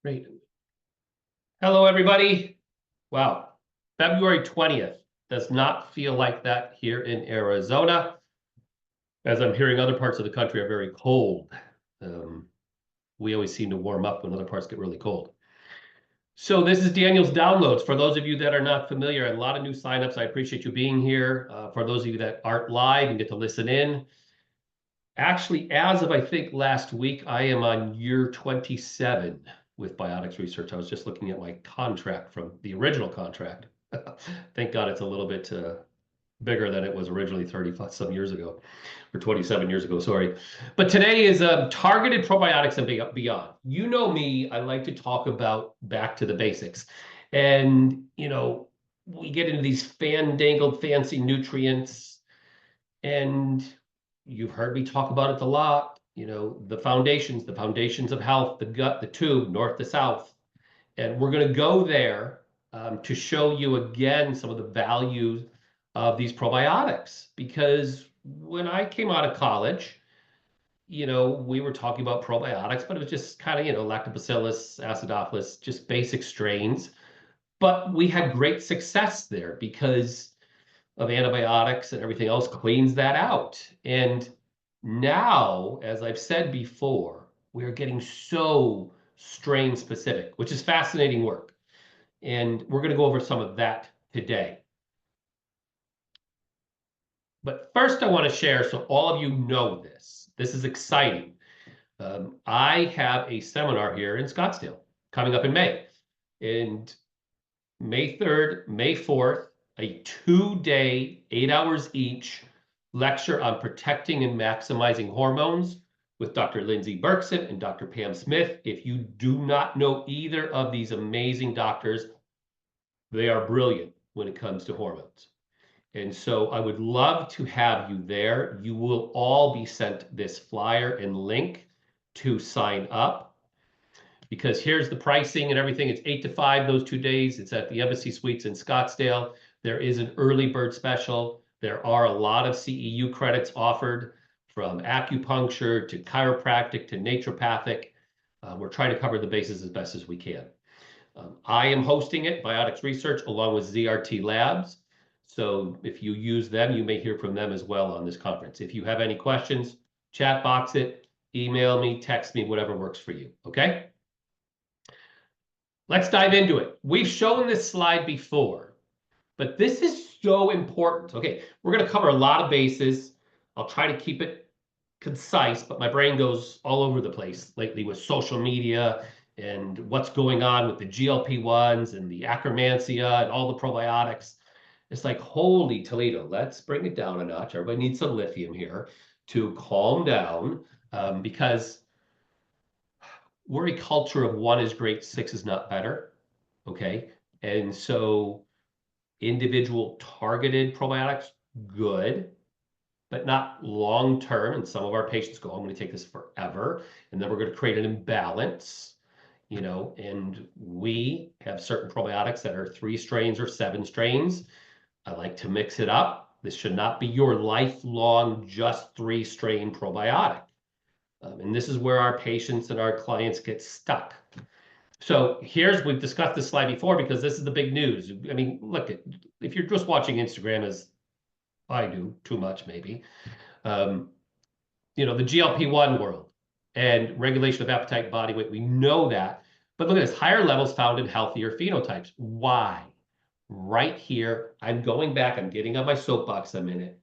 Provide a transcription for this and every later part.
Great. Hello, everybody. Wow. February 20th does not feel like that here in Arizona, as I'm hearing other parts of the country are very cold. We always seem to warm up when other parts get really cold. So this is Daniel's Downloads. For those of you that are not familiar, and a lot of new signups, I appreciate you being here. For those of you that aren't live and get to listen in, actually, as of I think last week, I am on year 27 with Biotics Research. I was just looking at my contract from the original contract. Thank God it's a little bit bigger than it was originally 30 some years ago, or 27 years ago, sorry. But today is targeted probiotics and beyond. You know me, I like to talk about back to the basics. And, we get into these fandangled fancy nutrients, and you've heard me talk about it a lot. The foundations of health, the gut, the tube, north to south. And we're going to go there to show you again some of the values of these probiotics. Because when I came out of college, we were talking about probiotics, but it was just kind of, lactobacillus, acidophilus, just basic strains. But we had great success there because of antibiotics and everything else cleans that out. And now, as I've said before, we are getting so strain specific, which is fascinating work. And we're going to go over some of that today. But first, I want to share so all of you know this. This is exciting. I have a seminar here in Scottsdale coming up in May. And May 3rd, May 4th, a 2-day, 8 hours each lecture on protecting and maximizing hormones with Dr. Lindsay Berkson and Dr. Pam Smith. If you do not know either of these amazing doctors, they are brilliant when it comes to hormones. And so I would love to have you there. You will all be sent this flyer and link to sign up, because here's the pricing and everything. It's 8 to 5 those 2 days. It's at the Embassy Suites in Scottsdale. There is an early bird special. There are a lot of CEU credits offered, from acupuncture to chiropractic to naturopathic. We're trying to cover the bases as best as we can. I am hosting it, Biotics Research, along with ZRT Labs. So if you use them, you may hear from them as well on this conference. If you have any questions, chat box it, email me, text me, whatever works for you, okay? Let's dive into it. We've shown this slide before, but this is so important. Okay, we're going to cover a lot of bases. I'll try to keep it concise, but my brain goes all over the place lately with social media and what's going on with the GLP-1s and the Akkermansia and all the probiotics. It's like, holy Toledo, let's bring it down a notch. Everybody needs some lithium here to calm down, because we're a culture of 1 is great, 6 is not better. Okay. And so individual targeted probiotics, good, but not long term. And some of our patients go, I'm going to take this forever. And then we're going to create an imbalance, and we have certain probiotics that are 3 strains or 7 strains. I like to mix it up. This should not be your lifelong just 3 strain probiotic. And this is where our patients and our clients get stuck. So we've discussed this slide before because this is the big news. I mean, look, if you're just watching Instagram, as I do, too much maybe, the GLP-1 world and regulation of appetite, body weight, we know that. But look at this, higher levels found in healthier phenotypes. Why? Right here, I'm going back, I'm getting on my soapbox a minute.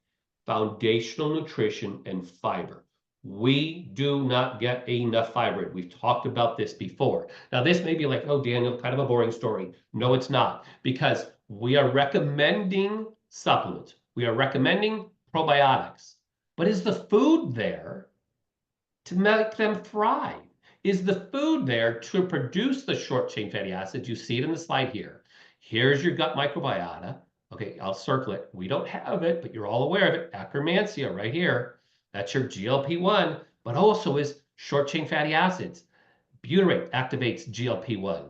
Foundational nutrition and fiber. We do not get enough fiber. We've talked about this before. Now, this may be like, oh, Daniel, kind of a boring story. No, it's not, because we are recommending supplements. We are recommending probiotics. But is the food there to make them thrive? Is the food there to produce the short-chain fatty acids? You see it in the slide here. Here's your gut microbiota. Okay, I'll circle it. We don't have it, but you're all aware of it. Akkermansia right here. That's your GLP-1, but also is short-chain fatty acids. Butyrate activates GLP-1.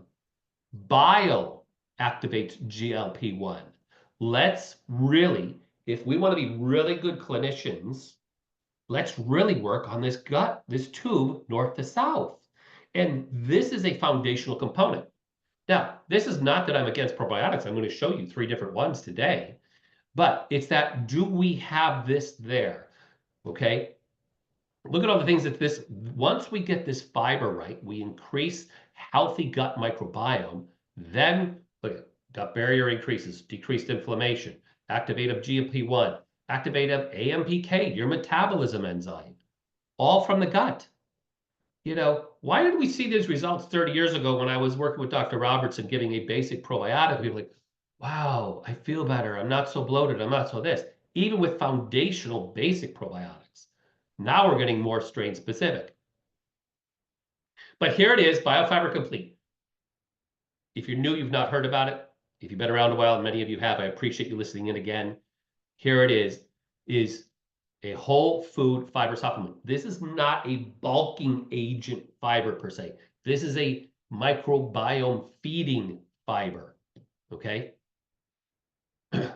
Bile activates GLP-1. Let's really, if we want to be really good clinicians, let's really work on this gut, this tube, north to south. And this is a foundational component. Now, this is not that I'm against probiotics. I'm going to show you 3 different ones today, but it's that, do we have this there? Okay. Look at all the things that this, once we get this fiber right, we increase healthy gut microbiome, then look at gut barrier increases, decreased inflammation, activate of GLP-1, activate of AMPK, your metabolism enzyme, all from the gut. Why did we see these results 30 years ago when I was working with Dr. Robertson giving a basic probiotic? We were like, wow, I feel better. I'm not so bloated. I'm not so this. Even with foundational basic probiotics. Now we're getting more strain specific. But here it is, BioFiber Complete. If you're new, you've not heard about it. If you've been around a while, and many of you have, I appreciate you listening in again. Here it is a whole food fiber supplement. This is not a bulking agent fiber per se. This is a microbiome feeding fiber, okay?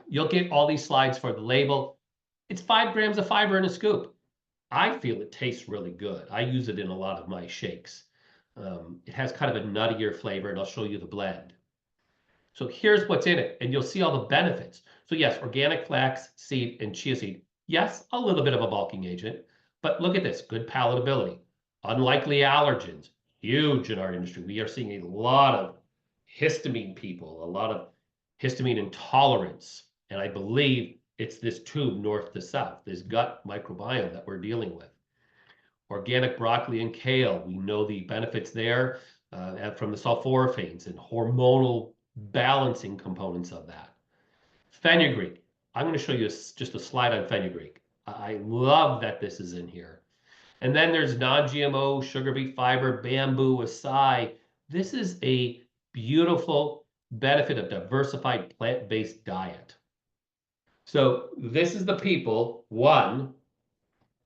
You'll get all these slides for the label. It's 5 grams of fiber in a scoop. I feel it tastes really good. I use it in a lot of my shakes. It has kind of a nuttier flavor, and I'll show you the blend. So here's what's in it, and you'll see all the benefits. So yes, organic flax seed and chia seed. Yes, a little bit of a bulking agent, but look at this, good palatability. Unlikely allergens, huge in our industry. We are seeing a lot of histamine people, a lot of histamine intolerance, and I believe it's this tube north to south, this gut microbiome that we're dealing with. Organic broccoli and kale, we know the benefits there from the sulforaphanes and hormonal balancing components of that. Fenugreek. I'm going to show you just a slide on fenugreek. I love that this is in here. And then there's non-GMO, sugar beet fiber, bamboo, acai. This is a beautiful benefit of diversified plant-based diet. So this is the people, one,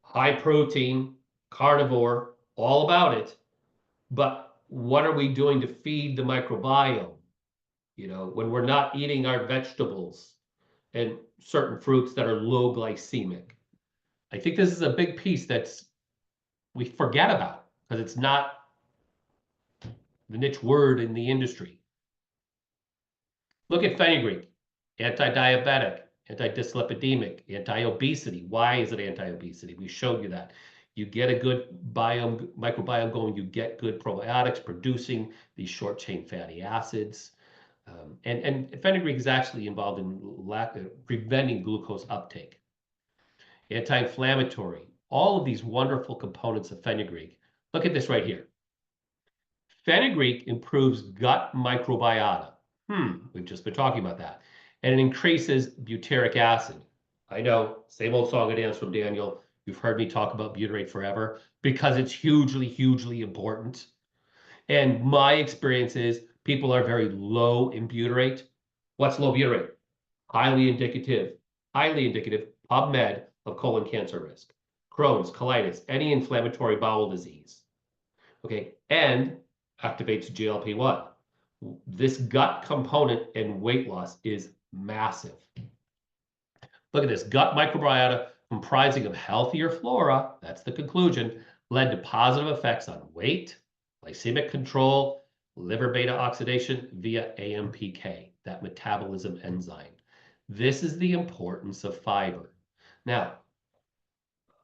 high protein, carnivore, all about it. But what are we doing to feed the microbiome? When we're not eating our vegetables and certain fruits that are low glycemic. I think this is a big piece we forget about because it's not the niche word in the industry. Look at fenugreek, anti-diabetic, anti-dyslipidemic, anti-obesity. Why is it anti-obesity? We showed you that. You get a good microbiome going, you get good probiotics producing these short chain fatty acids. And fenugreek is actually involved in preventing glucose uptake. Anti-inflammatory, all of these wonderful components of fenugreek. Look at this right here. Fenugreek improves gut microbiota. We've just been talking about that. And it increases butyric acid. I know, same old song and dance from Daniel. You've heard me talk about butyrate forever because it's hugely, hugely important. And my experience is people are very low in butyrate. What's low butyrate? Highly indicative PubMed of colon cancer risk, Crohn's, colitis, any inflammatory bowel disease. Okay, and activates GLP-1. This gut component and weight loss is massive. Look at this, gut microbiota comprising of healthier flora, that's the conclusion, led to positive effects on weight, glycemic control, liver beta oxidation via AMPK, that metabolism enzyme. This is the importance of fiber. Now,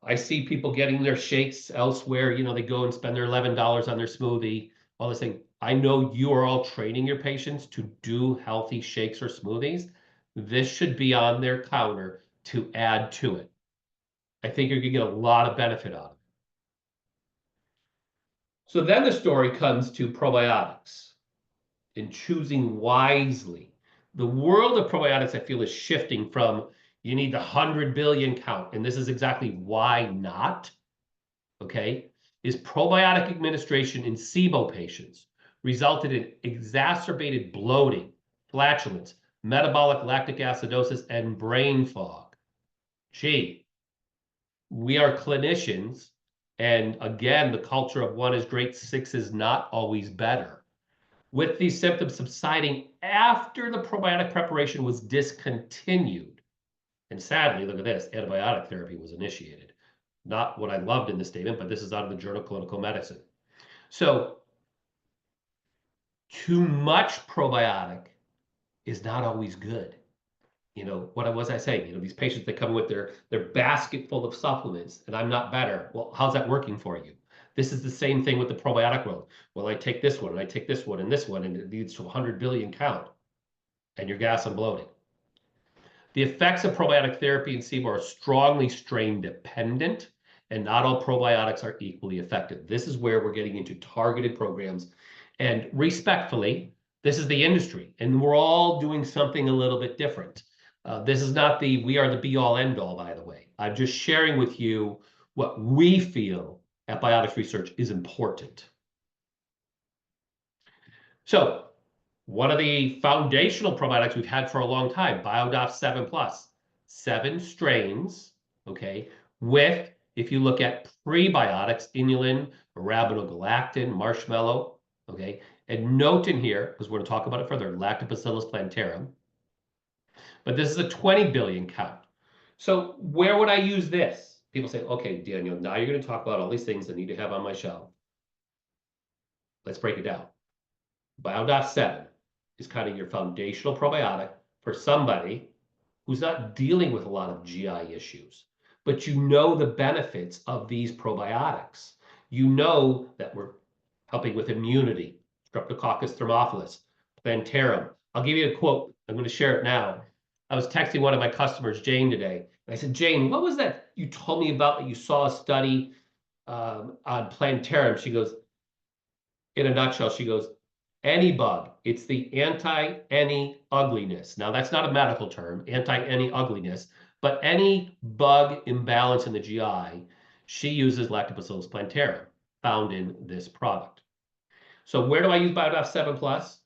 I see people getting their shakes elsewhere. They go and spend their $11 on their smoothie, all this thing. I know you are all training your patients to do healthy shakes or smoothies. This should be on their counter to add to it. I think you're going to get a lot of benefit out of it. So then the story comes to probiotics and choosing wisely. The world of probiotics, I feel, is shifting from you need the 100 billion count, and this is exactly why not, okay, is probiotic administration in SIBO patients resulted in exacerbated bloating, flatulence, metabolic lactic acidosis, and brain fog. Gee, we are clinicians, and again, the culture of 1 is great, 6 is not always better. With these symptoms subsiding after the probiotic preparation was discontinued. And sadly, look at this, antibiotic therapy was initiated. Not what I loved in this statement, but this is out of the Journal of Clinical Medicine. So Too much probiotic is not always good. What was I saying? These patients that come with their basket full of supplements, and I'm not better. Well, how's that working for you? This is the same thing with the probiotic world. Well, I take this one, and I take this one, and this one, and it leads to 100 billion count, and you're gas and bloated. The effects of probiotic therapy in SIBO are strongly strain dependent, and not all probiotics are equally effective. This is where we're getting into targeted programs. And respectfully, this is the industry, and we're all doing something a little bit different. This is not we are the be all end all, by the way. I'm just sharing with you what we feel at Biotics Research is important. So, one of the foundational probiotics we've had for a long time, BioDof 7 Plus, 7 strains, okay, with, if you look at prebiotics, inulin, arabinogalactin, marshmallow, okay, and note in here, because we're going to talk about it further, Lactobacillus plantarum, but this is a 20 billion count. So where would I use this? People say, okay, Daniel, now you're going to talk about all these things I need to have on my shelf. Let's break it down. BioDof 7 is kind of your foundational probiotic for somebody who's not dealing with a lot of GI issues, but you know the benefits of these probiotics. You know that we're helping with immunity, Streptococcus thermophilus, plantarum. I'll give you a quote. I'm going to share it now. I was texting one of my customers, Jane, today. And I said, Jane, what was that you told me about that you saw a study on plantarum? She goes, in a nutshell, she goes, any bug. It's the anti-any ugliness. Now, that's not a medical term, anti-any ugliness, but any bug imbalance in the GI, she uses Lactobacillus plantarum, found in this product. So where do I use BioDof 7 Plus?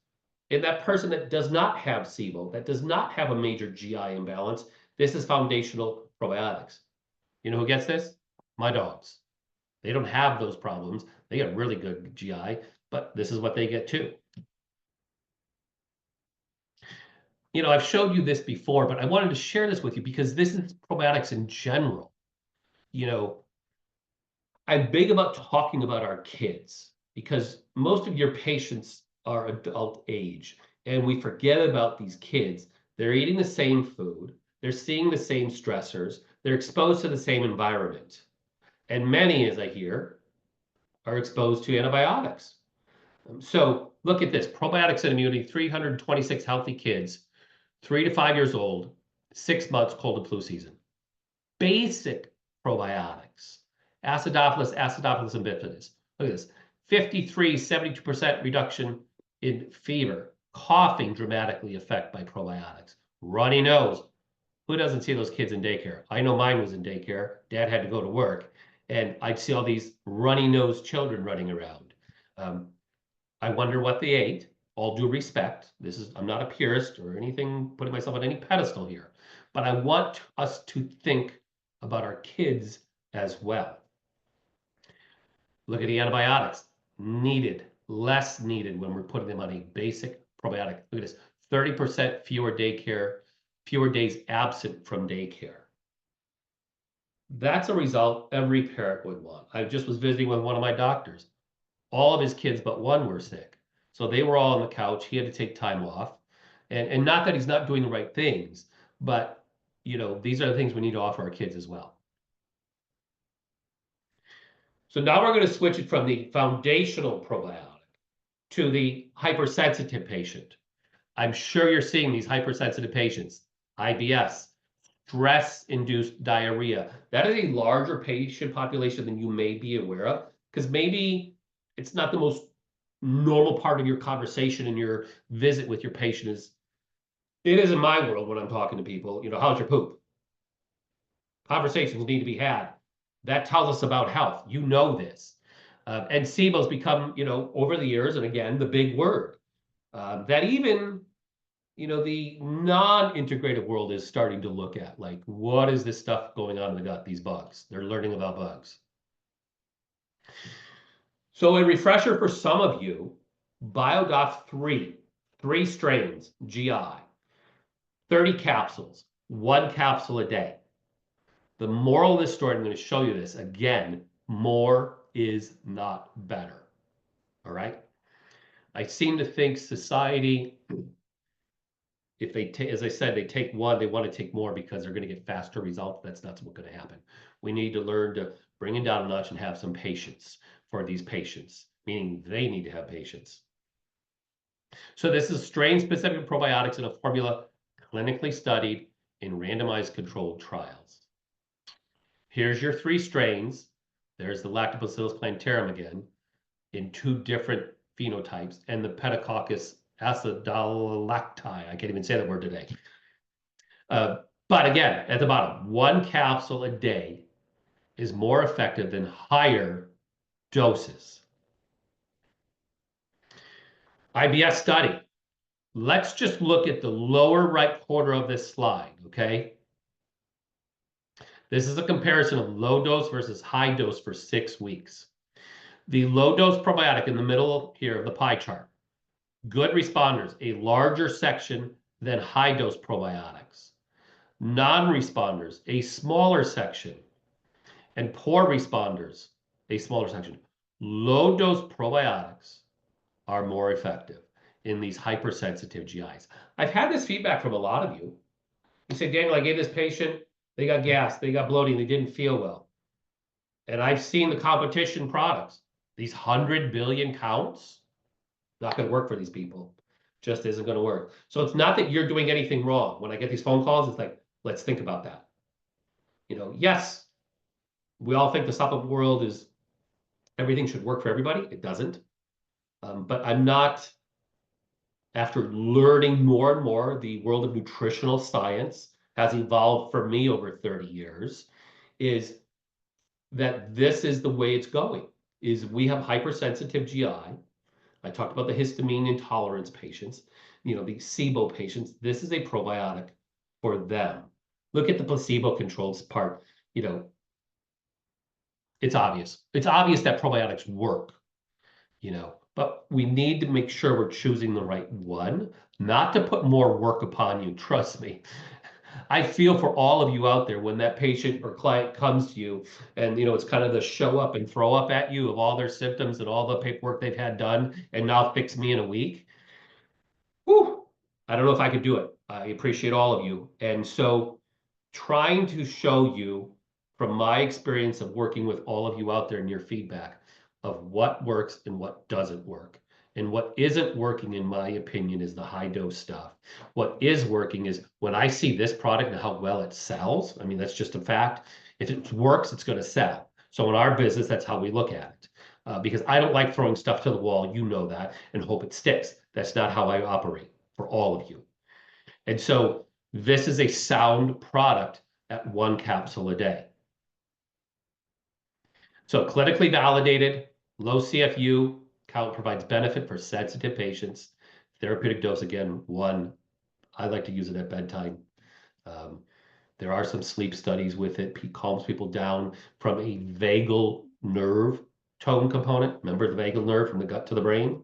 In that person that does not have SIBO, that does not have a major GI imbalance, this is foundational probiotics. You know who gets this? My dogs. They don't have those problems. They have really good GI, but this is what they get too. I've showed you this before, but I wanted to share this with you because this is probiotics in general. You know, I'm big about talking about our kids because most of your patients are adult age, and we forget about these kids. They're eating the same food, they're seeing the same stressors, they're exposed to the same environment. And many, as I hear, are exposed to antibiotics. So look at this probiotics and immunity 326 healthy kids, 3 to 5 years old, 6 months cold and flu season. Basic probiotics, acidophilus and bifidus. Look at this 72% reduction in fever, coughing dramatically affected by probiotics, runny nose. Who doesn't see those kids in daycare? I know mine was in daycare. Dad had to go to work, and I'd see all these runny nosed children running around. I wonder what they ate. All due respect, I'm not a purist or anything, putting myself on any pedestal here, but I want us to think about our kids as well. Look at the antibiotics. Needed, less needed when we're putting them on a basic probiotic. Look at this, 30% fewer days absent from daycare. That's a result every parent would want. I just was visiting with one of my doctors. All of his kids but one were sick. So they were all on the couch. He had to take time off. And not that he's not doing the right things, but these are the things we need to offer our kids as well. So now we're going to switch it from the foundational probiotic to the hypersensitive patient. I'm sure you're seeing these hypersensitive patients, IBS, stress-induced diarrhea. That is a larger patient population than you may be aware of, because maybe it's not the most normal part of your conversation in your visit with your patient. It is in my world when I'm talking to people, how's your poop? Conversations need to be had. That tells us about health. You know this. And SIBO's become, over the years, and again, the big word that even, the non-integrative world is starting to look at. Like, what is this stuff going on in the gut, these bugs? They're learning about bugs. So a refresher for some of you, BioDof 3 strains, GI, 30 capsules, 1 capsule a day. The moral of this story, I'm going to show you this again, more is not better. All right. I seem to think society, if they take, as I said, they take one, they want to take more because they're going to get faster results. That's not what's going to happen. We need to learn to bring it down a notch and have some patience for these patients, meaning they need to have patience. So this is strain-specific probiotics in a formula clinically studied in randomized controlled trials. Here's your 3 strains. There's the Lactobacillus plantarum again in 2 different phenotypes, and the Pediococcus acidulacti. I can't even say that word today. But again, at the bottom, 1 capsule a day is more effective than higher doses. IBS study. Let's just look at the lower right corner of this slide, okay? This is a comparison of low dose versus high dose for 6 weeks. The low dose probiotic in the middle here of the pie chart. Good responders, a larger section than high dose probiotics. Non-responders, a smaller section. And poor responders, a smaller section. Low dose probiotics are more effective in these hypersensitive GIs. I've had this feedback from a lot of you. You say, Daniel, I gave this patient, they got gas, they got bloating, they didn't feel well. And I've seen the competition products, these 100 billion counts, not going to work for these people. Just isn't going to work. So it's not that you're doing anything wrong. When I get these phone calls, it's like, let's think about that. Yes, we all think the supplement world is everything should work for everybody. It doesn't. But I'm not, after learning more and more, the world of nutritional science has evolved for me over 30 years, is that this is the way it's going, is we have hypersensitive GI. I talked about the histamine intolerance patients, the SIBO patients. This is a probiotic for them. Look at the placebo-controlled part. It's obvious. It's obvious that probiotics work, but we need to make sure we're choosing the right one, not to put more work upon you. Trust me. I feel for all of you out there when that patient or client comes to you and, it's kind of the show up and throw up at you of all their symptoms and all the paperwork they've had done and now fix me in a week. Whew, I don't know if I could do it. I appreciate all of you. And so trying to show you from my experience of working with all of you out there and your feedback of what works and what doesn't work. And what isn't working, in my opinion, is the high dose stuff. What is working is when I see this product and how well it sells. I mean, that's just a fact. If it works, it's going to sell. So in our business, that's how we look at it. Because I don't like throwing stuff to the wall, that, and hope it sticks. That's not how I operate for all of you. And so this is a sound product at 1 capsule a day. So clinically validated, low CFU count provides benefit for sensitive patients. Therapeutic dose, again, 1. I like to use it at bedtime. There are some sleep studies with it. It calms people down from a vagal nerve tone component. Remember the vagal nerve from the gut to the brain?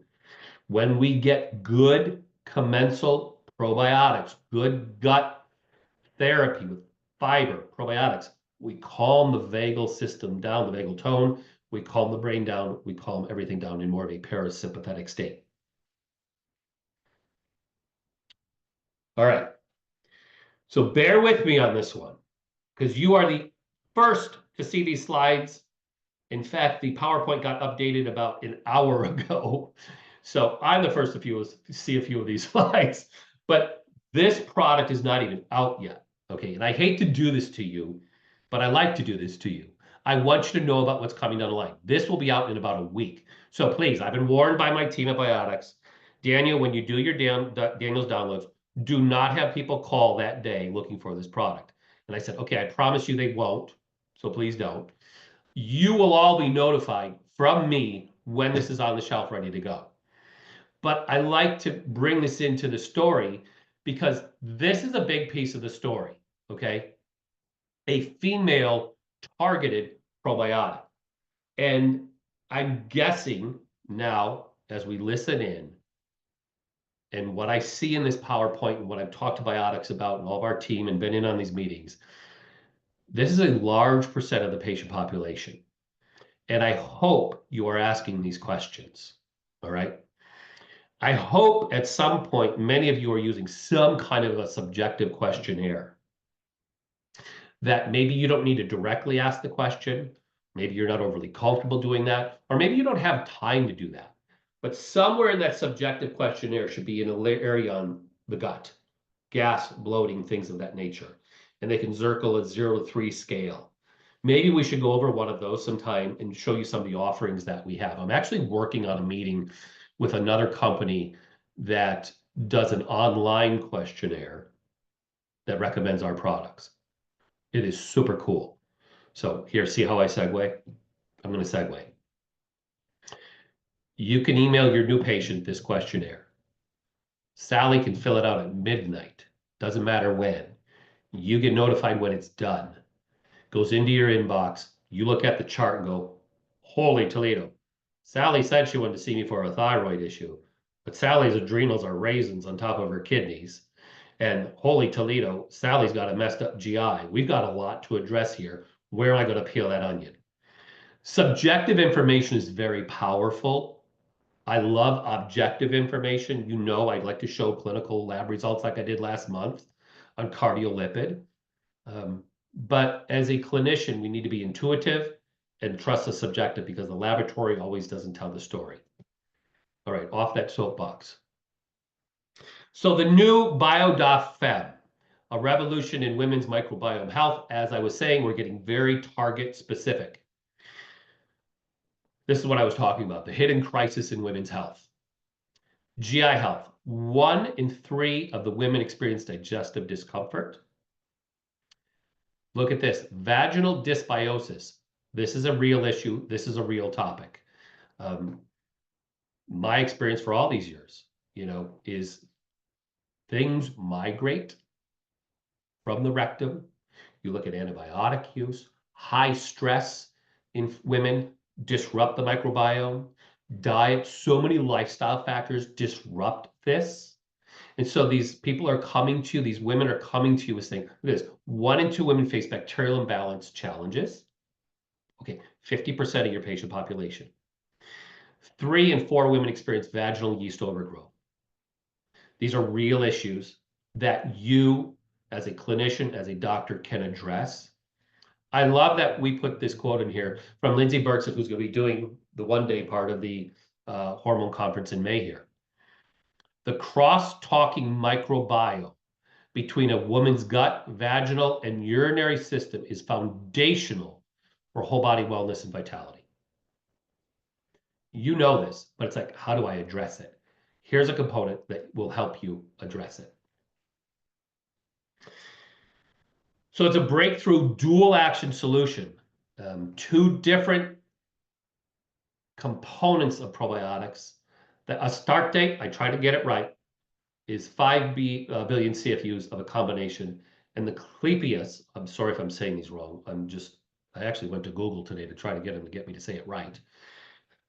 When we get good commensal probiotics, good gut therapy with fiber, probiotics, we calm the vagal system down, the vagal tone, we calm the brain down, we calm everything down in more of a parasympathetic state. All right. So bear with me on this one, because you are the first to see these slides. In fact, the PowerPoint got updated about an hour ago. So I'm the first to see a few of these slides. But this product is not even out yet. Okay, and I hate to do this to you, but I like to do this to you. I want you to know about what's coming down the line. This will be out in about a week. So please, I've been warned by my team at Biotics. Daniel, when you do your Daniel's downloads, do not have people call that day looking for this product. And I said, okay, I promise you they won't. So please don't. You will all be notified from me when this is on the shelf ready to go. But I like to bring this into the story because this is a big piece of the story, okay? A female targeted probiotic. And I'm guessing now, as we listen in, and what I see in this PowerPoint and what I've talked to Biotics about and all of our team and been in on these meetings, this is a large percent of the patient population. And I hope you are asking these questions, all right? I hope at some point many of you are using some kind of a subjective questionnaire that maybe you don't need to directly ask the question. Maybe you're not overly comfortable doing that, or maybe you don't have time to do that. But somewhere in that subjective questionnaire should be an area on the gut, gas, bloating, things of that nature. And they can circle a 0 to 3 scale. Maybe we should go over one of those sometime and show you some of the offerings that we have. I'm actually working on a meeting with another company that does an online questionnaire that recommends our products. It is super cool. So here, see how I segue? I'm going to segue. You can email your new patient this questionnaire. Sally can fill it out at midnight. Doesn't matter when. You get notified when it's done. Goes into your inbox. You look at the chart and go, holy Toledo. Sally said she wanted to see me for a thyroid issue, but Sally's adrenals are raisins on top of her kidneys. And holy Toledo, Sally's got a messed up GI. We've got a lot to address here. Where am I going to peel that onion? Subjective information is very powerful. I love objective information. You know, I'd like to show clinical lab results like I did last month on cardiolipid. But as a clinician, we need to be intuitive and trust the subjective because the laboratory always doesn't tell the story. All right, off that soapbox. So the new BioDof-Fem, a revolution in women's microbiome health. As I was saying, we're getting very target specific. This is what I was talking about, the hidden crisis in women's health. GI health. 1 in 3 of the women experience digestive discomfort. Look at this, vaginal dysbiosis. This is a real issue. This is a real topic. My experience for all these years, is things migrate from the rectum. You look at antibiotic use, high stress in women disrupt the microbiome, diet, so many lifestyle factors disrupt this. And so these people are coming to you, these women are coming to you with saying, look at this, 1 in 2 women face bacterial imbalance challenges. Okay, 50% of your patient population. 3 in 4 women experience vaginal yeast overgrowth. These are real issues that you, as a clinician, as a doctor, can address. I love that we put this quote in here from Lindsay Berkson, who's going to be doing the one-day part of the hormone conference in May here. The cross-talking microbiome between a woman's gut, vaginal, and urinary system is foundational for whole body wellness and vitality. You know this, but it's like, how do I address it? Here's a component that will help you address it. So it's a breakthrough dual action solution. 2 different components of probiotics. A start date, I try to get it right, is 5 billion CFUs of a combination. And the Clepias, I'm sorry if I'm saying these wrong. I actually went to Google today to try to get him to get me to say it right.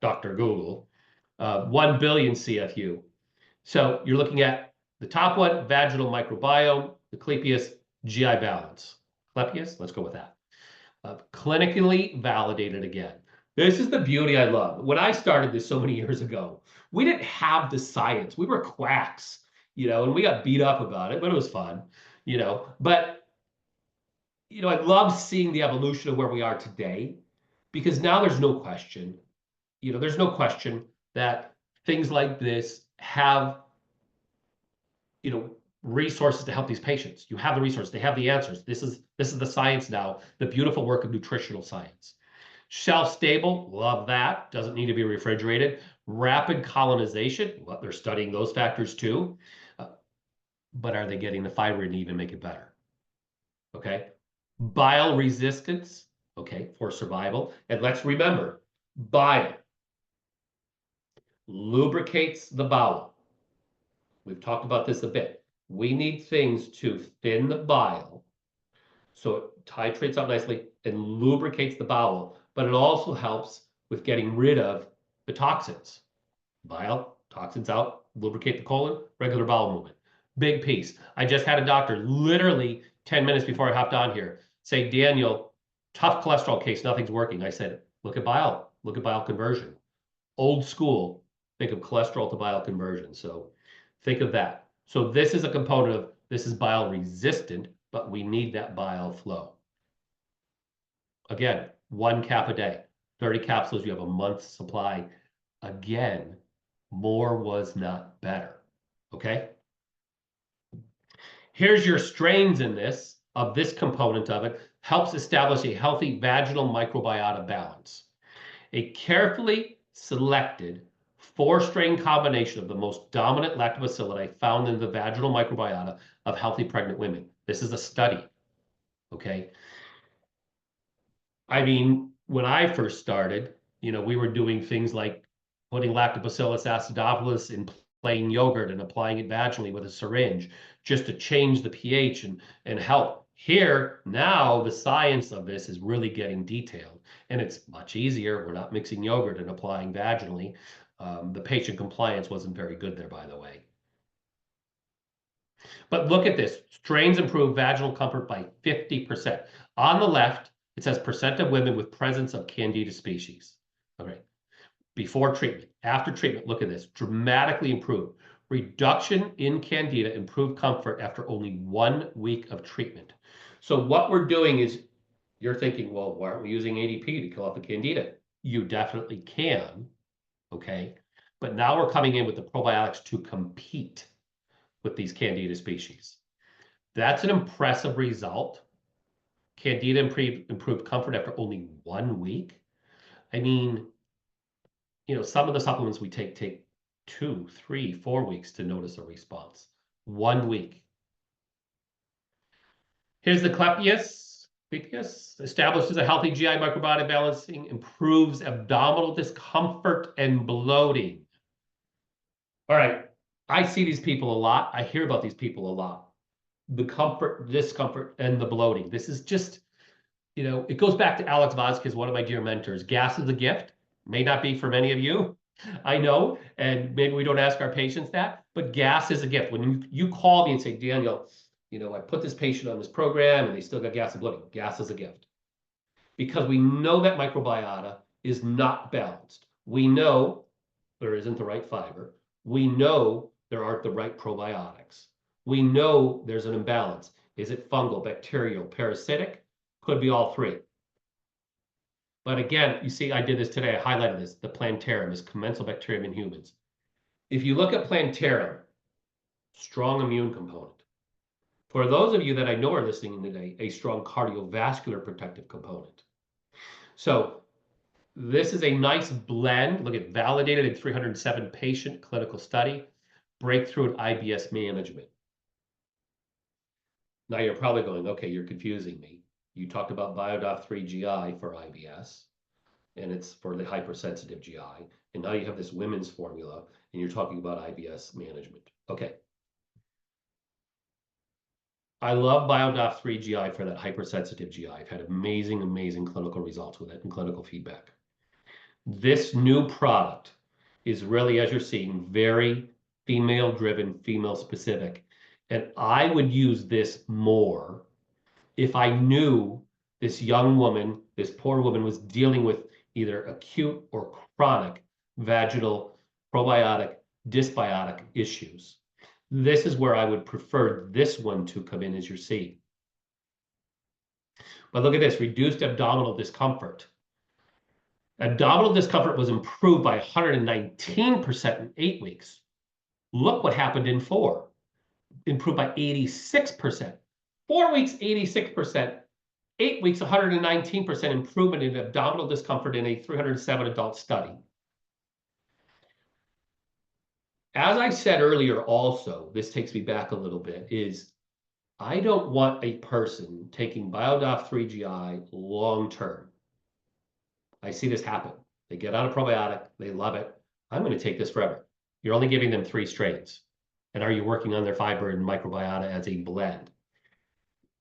Dr. Google, 1 billion CFU. So you're looking at the top one, vaginal microbiome, the Clepias, GI balance. Clepias, let's go with that. Clinically validated again. This is the beauty I love. When I started this so many years ago, we didn't have the science. We were quacks, and we got beat up about it, but it was fun, But, I love seeing the evolution of where we are today because now there's no question, there's no question that things like this have, resources to help these patients. You have the resources, they have the answers. This is the science now, the beautiful work of nutritional science. Shelf stable, love that. Doesn't need to be refrigerated. Rapid colonization, well, they're studying those factors too. But are they getting the fiber to even make it better? Okay. Bile resistance, okay, for survival. And let's remember, bile lubricates the bowel. We've talked about this a bit. We need things to thin the bile so it titrates out nicely and lubricates the bowel, but it also helps with getting rid of the toxins. Bile, toxins out, lubricate the colon, regular bowel movement. Big piece. I just had a doctor literally 10 minutes before I hopped on here say, Daniel, tough cholesterol case, nothing's working. I said, look at bile conversion. Old school, think of cholesterol to bile conversion. So think of that. So this is a component of, this is bile resistant, but we need that bile flow. Again, 1 cap a day, 30 capsules, you have a month's supply. Again, more was not better, okay? Here's your strains in this, of this component of it, helps establish a healthy vaginal microbiota balance. A carefully selected 4-strain combination of the most dominant lactobacilli found in the vaginal microbiota of healthy pregnant women. This is a study, okay? I mean, when I first started, we were doing things like putting Lactobacillus acidophilus in plain yogurt and applying it vaginally with a syringe just to change the pH and help. Here, now the science of this is really getting detailed, and it's much easier. We're not mixing yogurt and applying vaginally. The patient compliance wasn't very good there, by the way. But look at this. Strains improve vaginal comfort by 50%. On the left, it says percent of women with presence of Candida species. All right. Before treatment, after treatment, look at this. Dramatically improved. Reduction in Candida, improved comfort after only 1 week of treatment. So what we're doing is, you're thinking, well, why aren't we using ADP to kill off the Candida? You definitely can, okay? But now we're coming in with the probiotics to compete with these Candida species. That's an impressive result. Candida improved comfort after only 1 week. I mean, some of the supplements we take 2, 3, 4 weeks to notice a response. 1 week. Here's the Clepias. Clepias establishes a healthy GI microbiota balancing, improves abdominal discomfort and bloating. All right, I see these people a lot. I hear about these people a lot. The comfort, discomfort, and the bloating. This is just, it goes back to Alex Vasquez, one of my dear mentors. Gas is a gift. May not be for many of you, I know, and maybe we don't ask our patients that, but gas is a gift. When you call me and say, Daniel, I put this patient on this program and they still got gas and bloating. Gas is a gift. Because we know that microbiota is not balanced. We know there isn't the right fiber. We know there aren't the right probiotics. We know there's an imbalance. Is it fungal, bacterial, parasitic? Could be all three. But again, you see, I did this today. I highlighted this. The plantarum is commensal bacterium in humans. If you look at plantarum, strong immune component. For those of you that I know are listening today, a strong cardiovascular protective component. So this is a nice blend. Look at validated in 307 patient clinical study, breakthrough in IBS management. Now you're probably going, okay, you're confusing me. You talked about Biodof 3 GI for IBS, and it's for the hypersensitive GI. And now you have this women's formula, and you're talking about IBS management. Okay. I love Biodof 3 GI for that hypersensitive GI. I've had amazing, amazing clinical results with it and clinical feedback. This new product is really, as you're seeing, very female-driven, female-specific. And I would use this more if I knew this young woman, this poor woman, was dealing with either acute or chronic vaginal probiotic, dysbiotic issues. This is where I would prefer this one to come in, as you're seeing. But look at this, reduced abdominal discomfort. Abdominal discomfort was improved by 119% in 8 weeks. Look what happened in 4. Improved by 86%. 4 weeks, 86%. 8 weeks, 119% improvement in abdominal discomfort in a 307 adult study. As I said earlier also, this takes me back a little bit, is I don't want a person taking Biodof 3 GI long-term. I see this happen. They get on a probiotic, they love it. I'm going to take this forever. You're only giving them 3 strains. And are you working on their fiber and microbiota as a blend?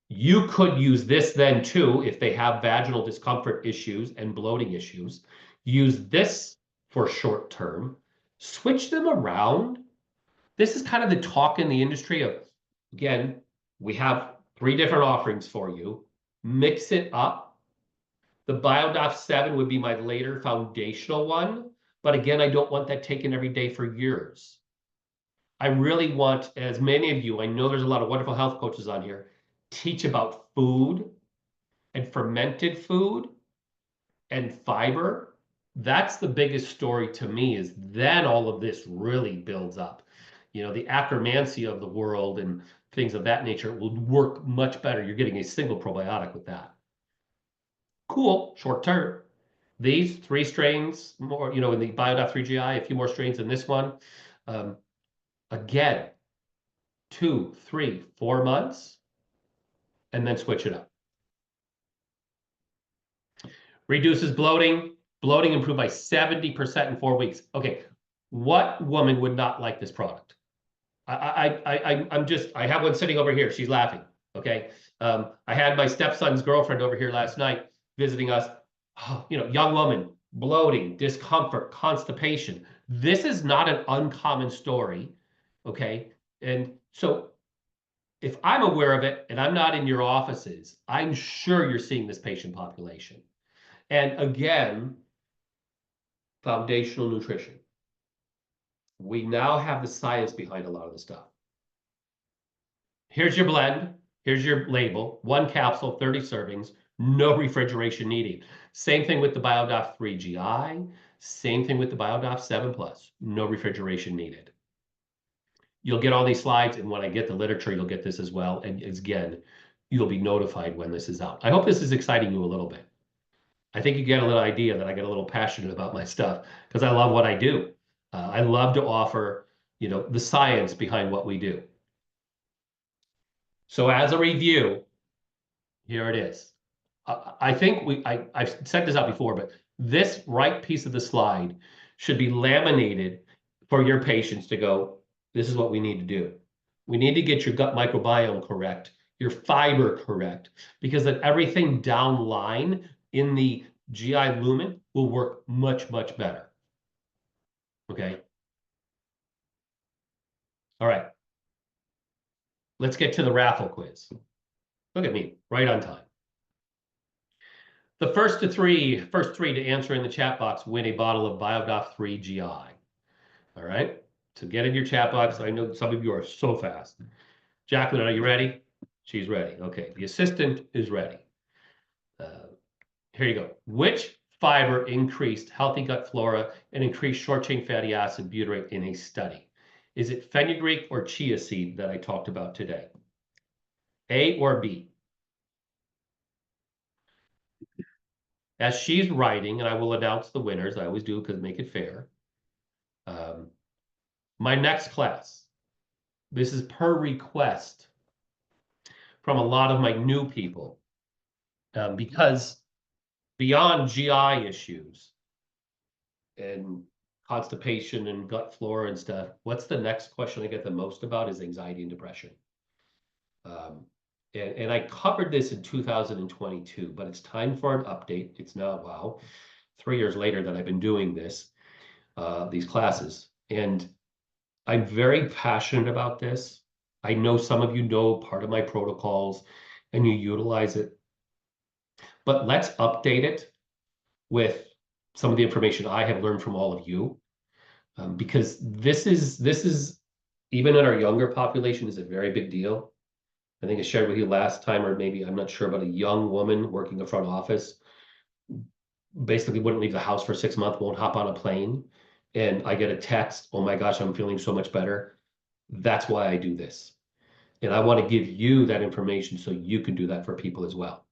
You could use this then too if they have vaginal discomfort issues and bloating issues. Use this for short term. Switch them around. This is kind of the talk in the industry of, again, we have 3 different offerings for you. Mix it up. The Biodof 7 would be my later foundational one, But again, I don't want that taken every day for years. I really want, as many of you, I know there's a lot of wonderful health coaches on here, teach about food and fermented food and fiber. That's the biggest story to me, is then all of this really builds up. The acromancy of the world and things of that nature will work much better. You're getting a single probiotic with that. Cool, short term. These 3 strains more, in the Biodoc 3GI, a few more strains in this one. Again, 2, 3, 4 months, and then switch it up. Reduces bloating. Bloating improved by 70% in 4 weeks. Okay, what woman would not like this product? I have one sitting over here. She's laughing. Okay. I had my stepson's girlfriend over here last night visiting us. Oh, young woman, bloating, discomfort, constipation. This is not an uncommon story. Okay. And so if I'm aware of it and I'm not in your offices, I'm sure you're seeing this patient population. And again, foundational nutrition. We now have the science behind a lot of the stuff. Here's your blend. Here's your label. 1 capsule, 30 servings, no refrigeration needed. Same thing with the Biodoc 3GI. Same thing with the Biodoc 7 Plus. No refrigeration needed. You'll get all these slides, and when I get the literature, you'll get this as well. And again, you'll be notified when this is out. I hope this is exciting you a little bit. I think you get a little idea that I get a little passionate about my stuff because I love what I do. I love to offer, the science behind what we do. So as a review, here it is. I think I've said this out before, but this right piece of the slide should be laminated for your patients to go, this is what we need to do. We need to get your gut microbiome correct, your fiber correct, because then everything down line in the GI lumen will work much, much better. Okay. All right. Let's get to the raffle quiz. Look at me, right on time. The first three to answer in the chat box win a bottle of Biodoc 3 GI. All right. So get in your chat box. I know some of you are so fast. Jacqueline, are you ready? She's ready. Okay. The assistant is ready. Here you go. Which fiber increased healthy gut flora and increased short-chain fatty acid butyrate in a study? Is it fenugreek or chia seed that I talked about today? A or B? As she's writing, and I will announce the winners, I always do because make it fair. My next class, this is per request from a lot of my new people, because beyond GI issues and constipation and gut flora and stuff, what's the next question I get the most about is anxiety and depression. And I covered this in 2022, but it's time for an update. It's now, wow, 3 years later that I've been doing this, these classes. And I'm very passionate about this. I know some of you know part of my protocols and you utilize it, but let's update it with some of the information I have learned from all of you, because this is even in our younger population is a very big deal. I think I shared with you last time, or maybe I'm not sure, about a young woman working a front office, basically wouldn't leave the house for 6 months, won't hop on a plane. And I get a text, oh my gosh, I'm feeling so much better. That's why I do this. And I want to give you that information so you can do that for people as well.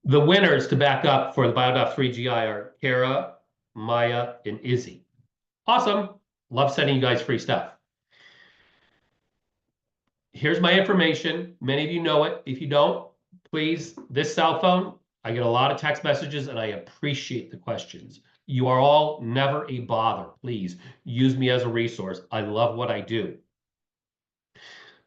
The winners to back up for the Biodoc 3 GI are Kara, Maya, and Izzy. Awesome. Love sending you guys free stuff. Here's my information. Many of you know it. If you don't, please, this cell phone, I get a lot of text messages and I appreciate the questions. You are all never a bother. Please use me as a resource. I love what I do.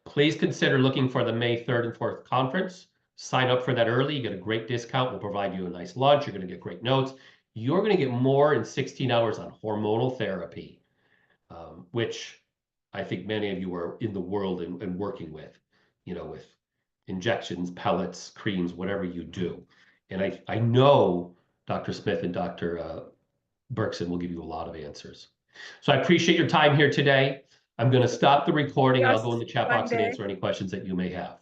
Please consider looking for the May 3rd and 4th conference. Sign up for that early. You get a great discount. We'll provide you a nice lunch. You're going to get great notes. You're going to get more in 16 hours on hormonal therapy, which I think many of you are in the world and working with, with injections, pellets, creams, whatever you do. And I know Dr. Smith and Dr. Berkson will give you a lot of answers. So I appreciate your time here today. I'm going to stop the recording and I'll go in the chat box and answer any questions that you may have.